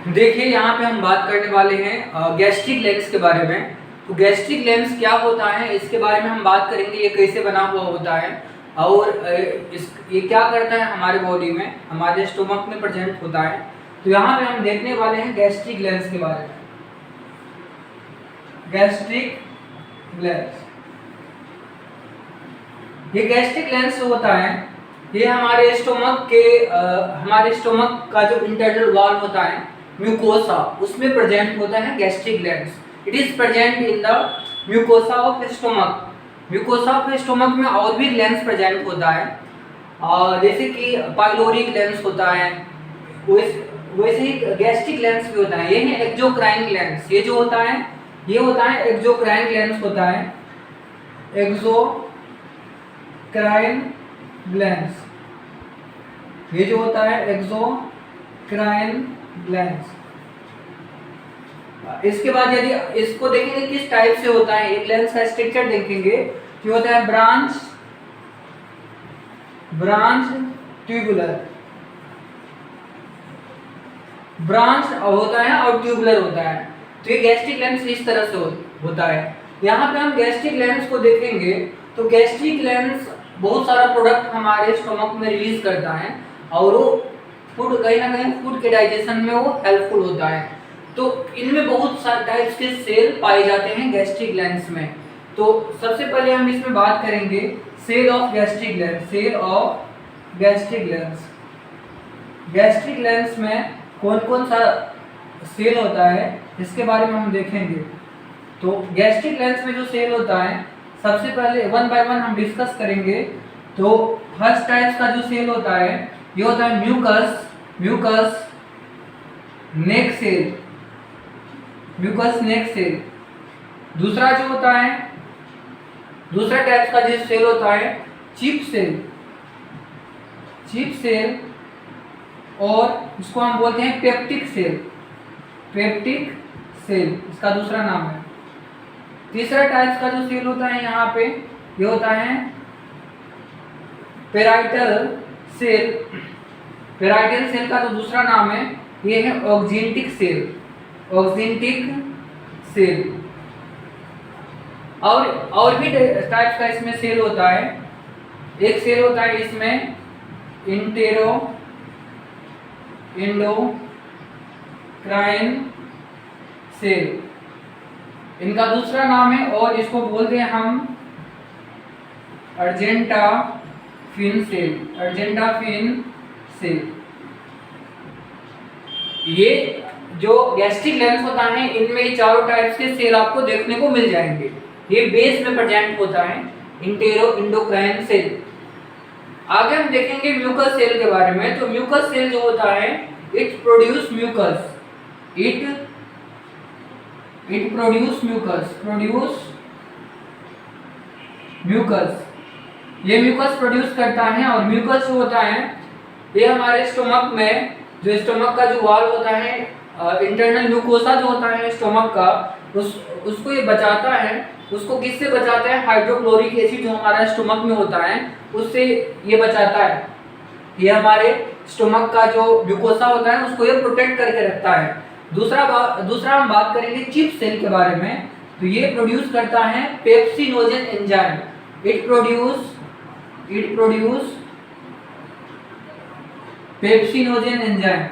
देखिए यहाँ पे हम बात करने वाले हैं गैस्ट्रिक लेंस के बारे में। तो गैस्ट्रिक लेंस क्या होता है इसके बारे में हम बात करेंगे, ये कैसे बना हुआ होता है और ये क्या करता है हमारे बॉडी में, हमारे स्टोमक में प्रेजेंट होता है। तो यहाँ पे हम देखने वाले हैं गैस्ट्रिक लेंस के बारे में। गैस्ट्रिक लेंस, ये गैस्ट्रिक लेंस जो होता है ये हमारे स्टोमक का जो इंटरनल वॉल होता है म्यूकोसा, उसमें प्रेजेंट होता है gastric lens. It is present in the mucosa of stomach. Mucosa of stomach में और भी लेंस प्रेजेंट होता है, जैसे कि पाइलोरिक लेंस होता है, वैसे ही गैस्ट्रिक लेंस भी होता है। ये है एक्सोक्राइन लेंस। ये जो होता है ये होता है एक्सोक्राइन लेंस होता है, एक्सोक्राइन लेंस। ये जो होता है एक्सोक्राइन लेंस। इसके बाद यदि इसको देखेंगे किस टाइप से होता है, एक लेंस का स्ट्रक्चर देखेंगे जो होता है ब्रांच ट्यूबुलर। ब्रांच होता है और ट्यूबुलर होता है। तो ये गैस्ट्रिक लेंस इस तरह से होता है। यहाँ पे हम गैस्ट्रिक लेंस को देखेंगे तो गैस्ट्रिक लेंस बहुत सारा प्रोडक्ट हमारे स्टोमक में रिलीज करता है और वो फूड कहीं ना कहीं फूड के डाइजेशन में वो हेल्पफुल होता है। तो इनमें बहुत सारे टाइप्स के सेल पाए जाते हैं गैस्ट्रिक लेंस में। तो सबसे पहले हम इसमें बात करेंगे cell of gastric glands. Cell of gastric glands, gastric glands में कौन कौन सा सेल होता है इसके बारे में हम देखेंगे। तो गैस्ट्रिक लेंस में जो सेल होता है सबसे पहले वन बाय वन हम डिस्कस करेंगे। तो फर्स्ट टाइप का जो सेल होता है ये होता है म्यूकस नेक सेल, म्यूकस नेक सेल। दूसरा जो होता है, दूसरा टाइप का जो सेल होता है चिप सेल और इसको हम बोलते हैं पेप्टिक सेल इसका दूसरा नाम है। तीसरा टाइप का जो सेल होता है यहाँ पे ये होता है पेराइटल सेल। पेराइटल सेल का जो दूसरा नाम है ये है ऑक्जेंटिक सेल। और भी टाइप्स का इसमें सेल होता है। एक सेल होता है इसमें एंडोक्राइन सेल, इनका दूसरा नाम है और इसको बोलते हैं हम अर्जेंटाफिन सेल। ये जो गैस्ट्रिक लेंस होता है इनमें चारों टाइप्स के सेल आपको देखने को मिल जाएंगे। ये बेस में प्रेजेंट होता है एंडोक्राइन सेल। आगे हम देखेंगे म्यूकस सेल के बारे में। तो म्यूकस सेल जो होता है इट प्रोड्यूस म्यूकस। ये म्यूकस प्रोड्यूस करता है और म्यूकस जो होता है ये हमारे स्टोमक में, जो स्टोमक का जो वॉल होता है, इंटरनल म्यूकोसा जो होता है स्टोमक का, उसको ये बचाता है। उसको किससे बचाता है? हाइड्रोक्लोरिक एसिड जो हमारा स्टोमक में होता है उससे ये बचाता है। ये हमारे स्टोमक का जो म्यूकोसा होता है उसको ये प्रोटेक्ट करके रखता है। दूसरा हम बात करेंगे चिप सेल के बारे में। तो ये प्रोड्यूस करता है pepsinogen enzyme. It produce pepsinogen enzyme.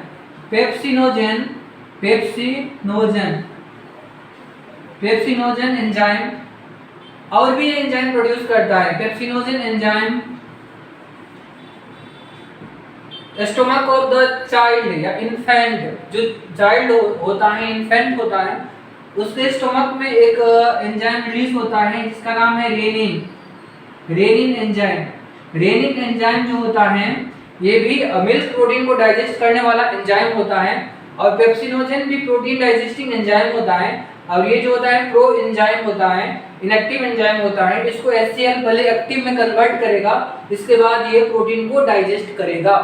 Pepsinogen enzyme और भी एंजाइम प्रोड्यूस करता है। Pepsinogen enzyme stomach of the child या इन्फेंट, जो चाइल्ड होता है, इन्फेंट होता है, उसके स्टोमक में एक एंजाइम रिलीज होता है जिसका नाम है रेनिन एंजाइम जो होता है ये भी मिल्क प्रोटीन को डाइजेस्ट करने वाला एंजाइम होता है। और पेप्सिनोजन भी प्रोटीन डाइजेस्टिंग एंजाइम होता है। और ये जो होता है प्रो एंजाइम होता है, इनएक्टिव एंजाइम होता है। इसको HCl पहले एक्टिव में कन्वर्ट करेगा, इसके बाद ये प्रोटीन को डाइजेस्ट करेगा।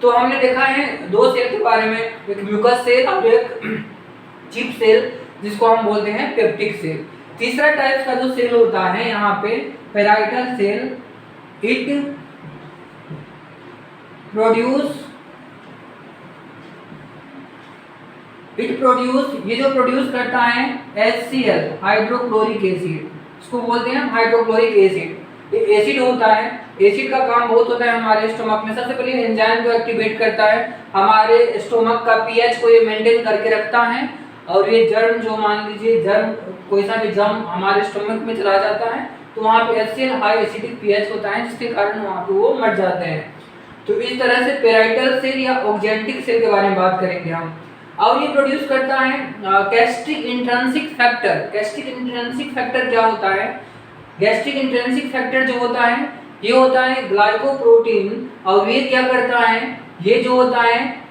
तो हमने देखा है दो सेल के बारे में, एक म्यूकस सेल और एक चिप सेल जिसको हम बोलते हैं पेप्टिक सेल। तीसरा टाइप का जो सेल होता है यहाँ पे parietal cell. It produce it produce, ये जो प्रोड्यूस करता है HCl हाइड्रोक्लोरिक एसिड, इसको बोलते हैं हाइड्रोक्लोरिक एसिड। ये एसिड होता है, एसिड का काम बहुत होता है हमारे स्टोमक में। सबसे पहले एंजाइम को एक्टिवेट करता है, हमारे स्टोमक का पीएच को ये मेंटेन करके रखता है। और ये जर्म जो मान लीजिए जर्म, कोई सा भी जर्म हमारे स्टोमक में चला जाता है तो वहाँ पे HCl हाई एसिडिक पीएच होता है, जिसके कारण वहाँ पे वो मर जाते हैं। तो इस तरह से पेराइटल सेल या ऑक्जेंटिक सेल के बारे में बात करेंगे हम। और ये प्रोड्यूस करता है gastric intrinsic factor. Gastric intrinsic factor क्या होता है? गैस्ट्रिक इंट्रिंसिक फैक्टर जो होता है ये होता है ग्लाइकोप्रोटीन, और ये क्या करता है, ये जो होता है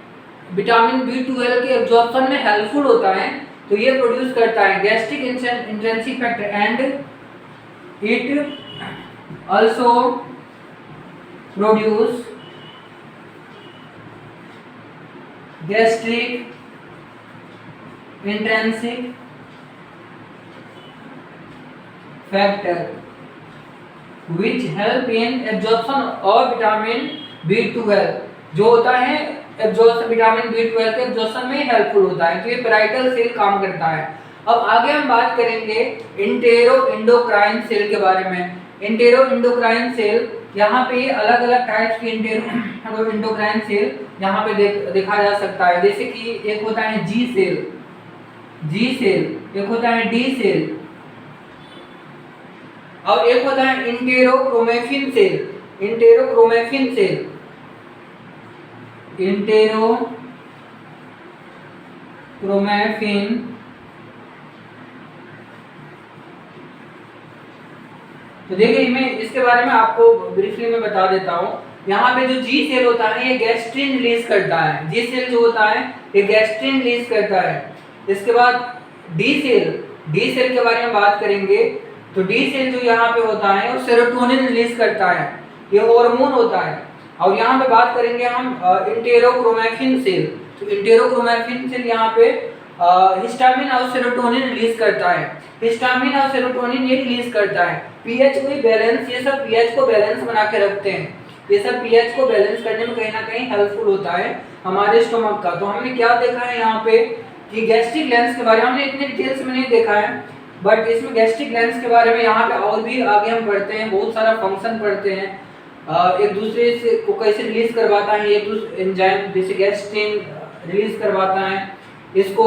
विटामिन B12 के एब्जॉर्प्शन में हेल्पफुल होता है। तो ये प्रोड्यूस करता है gastric intrinsic factor, and it also produce gastric intrinsic factor which help in absorption of vitamin B12, जो होता है एब्जॉर्प्शन विटामिन B12 के एब्जॉर्प्शन में हेल्पफुल होता है। तो ये पेराइटल सेल काम करता है। अब आगे हम बात करेंगे इंटेरो इंडोक्राइन सेल के बारे में। इंटेरो इंडोक्राइन सेल, यहाँ पे अलग अलग टाइप्स के इंटेरो इंडोक्राइन सेल यहाँ पे देखा जा सकता है। जैसे कि एक होता है जी सेल, एक होता है डी सेल, और एक होता है इंटेरोक्रोमेफिन सेल। तो देखिए मैं इसके बारे में आपको ब्रीफली में बता देता हूँ। यहाँ पे जो जी सेल होता है ये गैस्ट्रिन रिलीज करता है। जी सेल जो होता है ये गैस्ट्रिन रिलीज करता है। इसके बाद डी सेल के बारे में बात करेंगे। तो डी सेल जो यहाँ पे होता है वो सेरोटोनिन रिलीज करता है, ये हार्मोन होता है। और यहाँ पे बात करेंगे हम इंटेरोक्रोमेफिन सेल। तो इंटेरोक्रोमेफिन सेल यहाँ पे हिस्टामिन और सेरोटोनिन रिलीज करता है। हिस्टामिन और सेरोटोनिन ये रिलीज करता है। पीएच को बैलेंस, ये सब पीएच को बैलेंस बना के रखते हैं। ये सब पीएच को बैलेंस करने में कहीं ना कहीं हेल्पफुल होता है हमारे स्टोमक का। तो हमने क्या देखा है यहाँ पे कि गैस्ट्रिक लेंस के बारे में हमने इतने डिटेल्स में नहीं देखा है, बट इसमें गैस्ट्रिक लेंस के बारे में यहाँ पे और भी आगे हम पढ़ते हैं, बहुत सारा फंक्शन पढ़ते हैं। एक दूसरे से को कैसे रिलीज करवाता है, एक दूसरे एंजाइम जैसे गैस्ट्रिन रिलीज करवाता है, इसको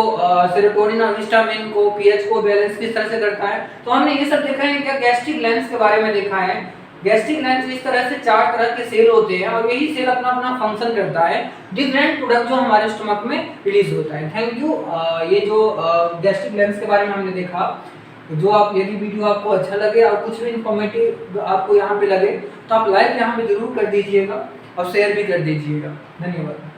सेरोटोनिन और हिस्टामिन को, पीएच को बैलेंस किस तरह से करता है। तो हमने ये सब देखा है। क्या गैस्ट्रिक लेंस के बारे में देखा है। गैस्ट्रिक लेंस इस तरह से 4 तरह के सेल होते हैं और यही सेल अपना अपना फंक्शन करता है, डिफरेंट प्रोडक्ट जो हमारे स्टमक में रिलीज होता है। Thank you. ये जो गैस्ट्रिक लेंस के बारे में हमने देखा, जो आप यदि वीडियो आपको अच्छा लगे और कुछ भी इंफॉर्मेटिव आपको यहाँ पे लगे तो आप लाइक यहाँ पे जरूर कर दीजिएगा और शेयर भी कर दीजिएगा। धन्यवाद।